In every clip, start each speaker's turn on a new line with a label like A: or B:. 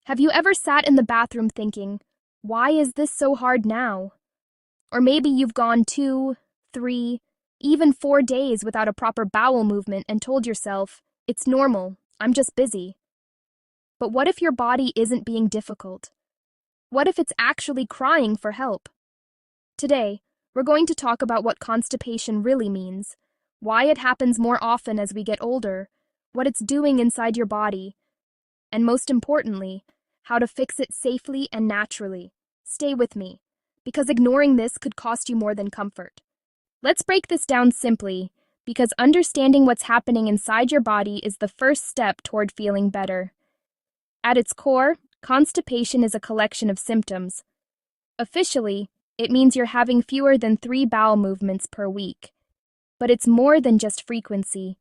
A: Have you ever sat in the bathroom thinking, why is this so hard now? Or maybe you've gone 2, 3, even 4 days without a proper bowel movement and told yourself, it's normal, I'm just busy. But what if your body isn't being difficult? What if it's actually crying for help? Today, we're going to talk about what constipation really means, why it happens more often as we get older, what it's doing inside your body, and most importantly, how to fix it safely and naturally. Stay with me, because ignoring this could cost you more than comfort. Let's break this down simply, because understanding what's happening inside your body is the first step toward feeling better. At its core, constipation is a collection of symptoms. Officially, it means you're having fewer than 3 bowel movements per week. But it's more than just frequency.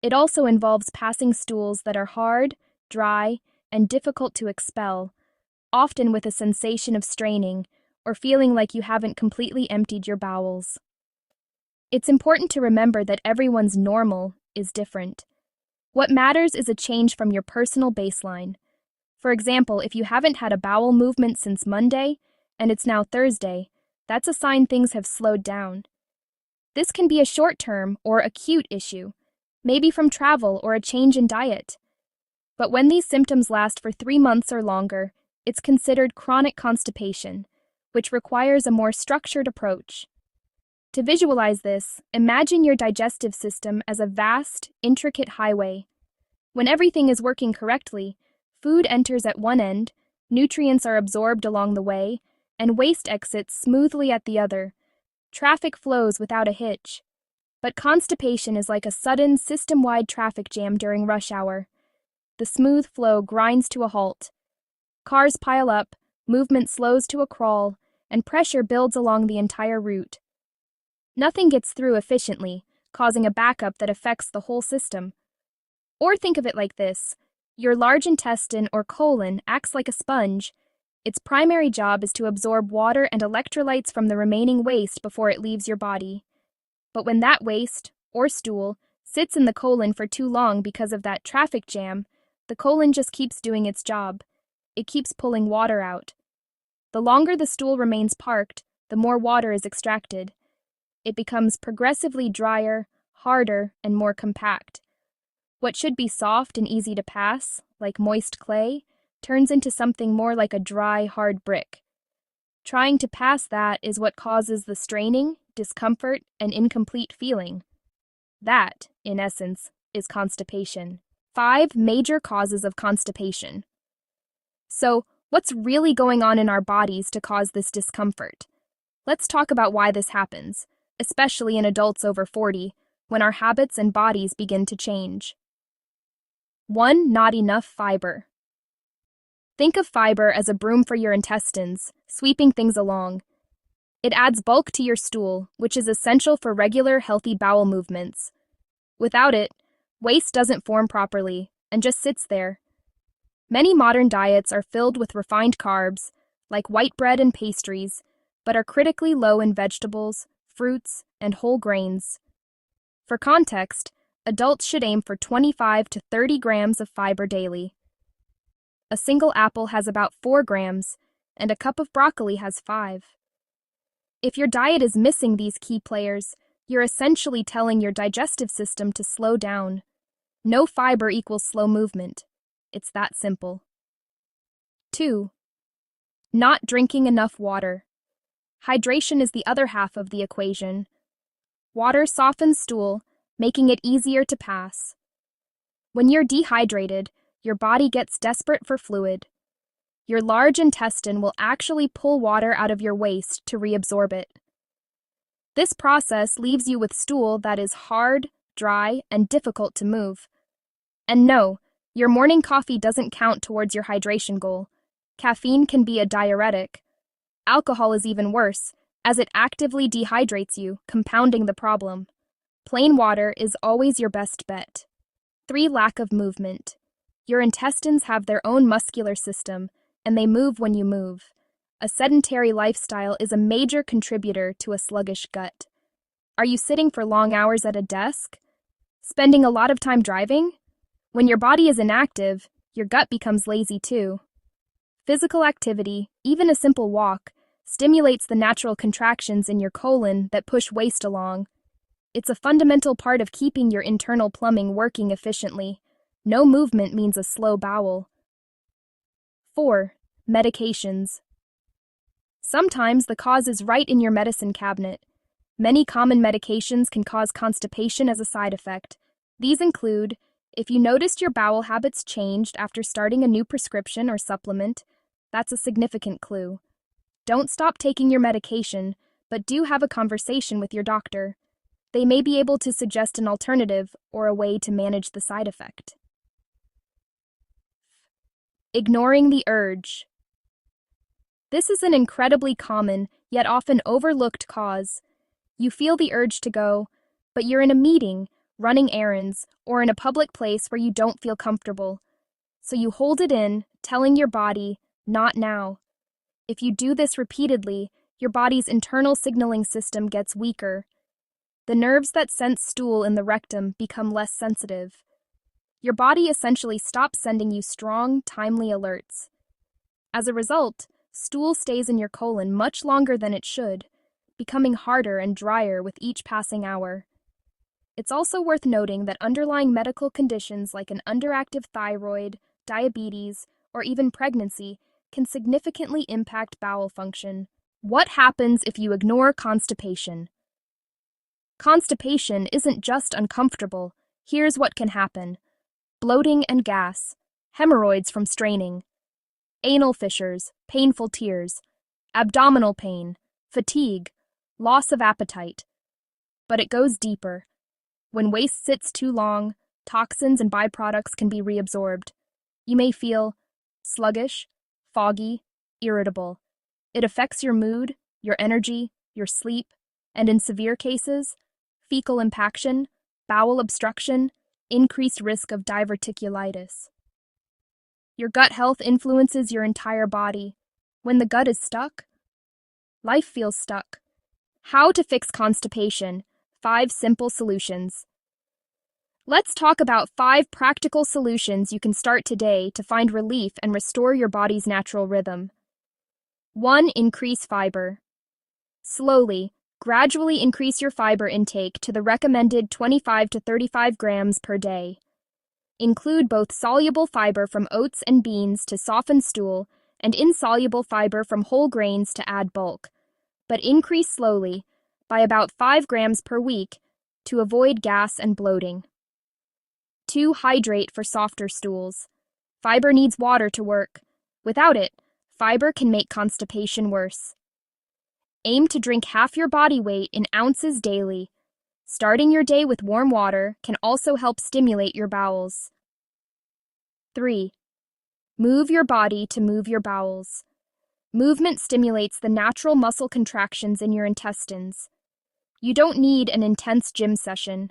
A: It also involves passing stools that are hard, dry, and difficult to expel, often with a sensation of straining or feeling like you haven't completely emptied your bowels. It's important to remember that everyone's normal is different. What matters is a change from your personal baseline. For example, if you haven't had a bowel movement since Monday, and it's now Thursday, that's a sign things have slowed down. This can be a short-term or acute issue, maybe from travel or a change in diet. But when these symptoms last for 3 months or longer, it's considered chronic constipation, which requires a more structured approach. To visualize this, imagine your digestive system as a vast, intricate highway. When everything is working correctly, food enters at one end, nutrients are absorbed along the way, and waste exits smoothly at the other. Traffic flows without a hitch. But constipation is like a sudden, system-wide traffic jam during rush hour. The smooth flow grinds to a halt. Cars pile up, movement slows to a crawl, and pressure builds along the entire route. Nothing gets through efficiently, causing a backup that affects the whole system. Or think of it like this. Your large intestine or colon acts like a sponge. Its primary job is to absorb water and electrolytes from the remaining waste before it leaves your body. But when that waste, or stool, sits in the colon for too long because of that traffic jam, the colon just keeps doing its job. It keeps pulling water out. The longer the stool remains parked, the more water is extracted. It becomes progressively drier, harder, and more compact. What should be soft and easy to pass, like moist clay, turns into something more like a dry, hard brick. Trying to pass that is what causes the straining, discomfort, and incomplete feeling. That, in essence, is constipation. 5 major causes of constipation. So, what's really going on in our bodies to cause this discomfort? Let's talk about why this happens, especially in adults over 40, when our habits and bodies begin to change. 1. Not enough fiber. Think of fiber as a broom for your intestines, sweeping things along. It adds bulk to your stool, which is essential for regular, healthy bowel movements. Without it, waste doesn't form properly and just sits there. Many modern diets are filled with refined carbs, like white bread and pastries, but are critically low in vegetables, fruits, and whole grains. For context, adults should aim for 25 to 30 grams of fiber daily. A single apple has about 4 grams, and a cup of broccoli has 5. If your diet is missing these key players, you're essentially telling your digestive system to slow down. No fiber equals slow movement. It's that simple. 2. Not drinking enough water. Hydration is the other half of the equation. Water softens stool, making it easier to pass. When you're dehydrated, your body gets desperate for fluid. Your large intestine will actually pull water out of your waste to reabsorb it. This process leaves you with stool that is hard, dry, and difficult to move. And no, your morning coffee doesn't count towards your hydration goal. Caffeine can be a diuretic. Alcohol is even worse, as it actively dehydrates you, compounding the problem. Plain water is always your best bet. 3. Lack of movement. Your intestines have their own muscular system, and they move when you move. A sedentary lifestyle is a major contributor to a sluggish gut. Are you sitting for long hours at a desk? Spending a lot of time driving? When your body is inactive, your gut becomes lazy too. Physical activity, even a simple walk, stimulates the natural contractions in your colon that push waste along. It's a fundamental part of keeping your internal plumbing working efficiently. No movement means a slow bowel. 4. Medications. Sometimes the cause is right in your medicine cabinet. Many common medications can cause constipation as a side effect. These include, if you noticed your bowel habits changed after starting a new prescription or supplement, that's a significant clue. Don't stop taking your medication, but do have a conversation with your doctor. They may be able to suggest an alternative or a way to manage the side effect. Ignoring the urge. This is an incredibly common, yet often overlooked cause. You feel the urge to go, but you're in a meeting, running errands, or in a public place where you don't feel comfortable. So you hold it in, telling your body, not now. If you do this repeatedly, your body's internal signaling system gets weaker. The nerves that sense stool in the rectum become less sensitive. Your body essentially stops sending you strong, timely alerts. As a result, stool stays in your colon much longer than it should, becoming harder and drier with each passing hour. It's also worth noting that underlying medical conditions like an underactive thyroid, diabetes, or even pregnancy can significantly impact bowel function. What happens if you ignore constipation? Constipation isn't just uncomfortable. Here's what can happen: bloating and gas, hemorrhoids from straining, anal fissures, painful tears, abdominal pain, fatigue, loss of appetite. But it goes deeper. When waste sits too long, toxins and byproducts can be reabsorbed. You may feel sluggish, foggy, irritable. It affects your mood, your energy, your sleep, and in severe cases, fecal impaction, bowel obstruction, increased risk of diverticulitis. Your gut health influences your entire body. When the gut is stuck, life feels stuck. How to fix constipation: 5 simple solutions. Let's talk about 5 practical solutions you can start today to find relief and restore your body's natural rhythm. 1. Increase fiber. Slowly, gradually increase your fiber intake to the recommended 25 to 35 grams per day. Include both soluble fiber from oats and beans to soften stool and insoluble fiber from whole grains to add bulk, but increase slowly by about 5 grams per week to avoid gas and bloating. 2. Hydrate for softer stools. Fiber needs water to work. Without it, fiber can make constipation worse. Aim to drink half your body weight in ounces daily. Starting your day with warm water can also help stimulate your bowels. 3. Move your body to move your bowels. Movement stimulates the natural muscle contractions in your intestines. You don't need an intense gym session.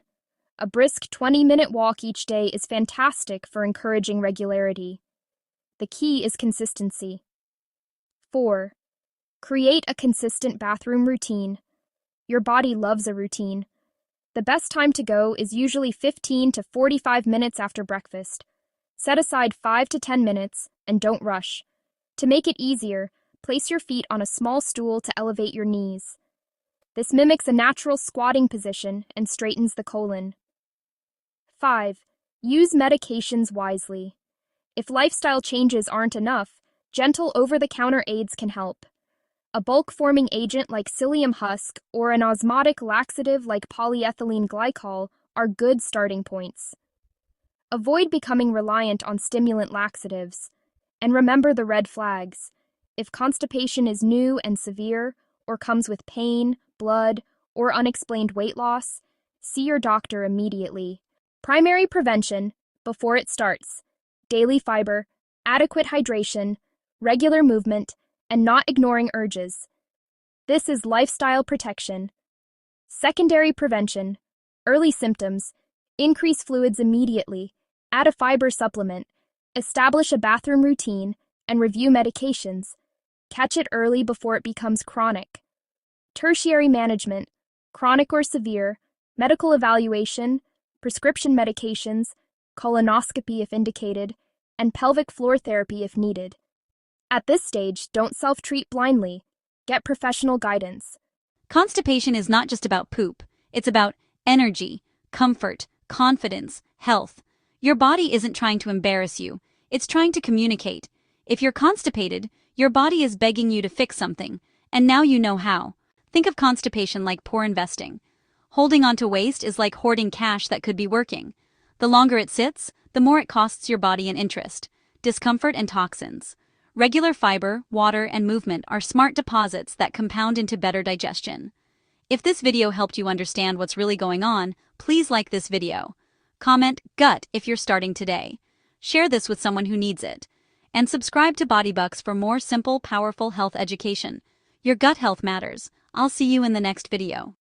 A: A brisk 20-minute walk each day is fantastic for encouraging regularity. The key is consistency. 4. Create a consistent bathroom routine. Your body loves a routine. The best time to go is usually 15 to 45 minutes after breakfast. Set aside 5 to 10 minutes and don't rush. To make it easier, place your feet on a small stool to elevate your knees. This mimics a natural squatting position and straightens the colon. 5. Use medications wisely. If lifestyle changes aren't enough, gentle over-the-counter aids can help. A bulk-forming agent like psyllium husk or an osmotic laxative like polyethylene glycol are good starting points. Avoid becoming reliant on stimulant laxatives. And remember the red flags. If constipation is new and severe, or comes with pain, blood, or unexplained weight loss, see your doctor immediately. Primary prevention, before it starts: daily fiber, adequate hydration, regular movement, and not ignoring urges. This is lifestyle protection. Secondary prevention, early symptoms: increase fluids immediately, add a fiber supplement, establish a bathroom routine, and review medications. Catch it early before it becomes chronic. Tertiary management, chronic or severe, medical evaluation, prescription medications, colonoscopy if indicated, and pelvic floor therapy if needed. At this stage, don't self-treat blindly. Get professional guidance.
B: Constipation is not just about poop, it's about energy, comfort, confidence, health. Your body isn't trying to embarrass you, it's trying to communicate. If you're constipated, your body is begging you to fix something, and now you know how. Think of constipation like poor investing. Holding on to waste is like hoarding cash that could be working. The longer it sits, the more it costs your body in interest, discomfort, and toxins. Regular fiber, water, and movement are smart deposits that compound into better digestion. If this video helped you understand what's really going on, please like this video. Comment "gut" if you're starting today. Share this with someone who needs it. And subscribe to BodyBucks for more simple, powerful health education. Your gut health matters. I'll see you in the next video.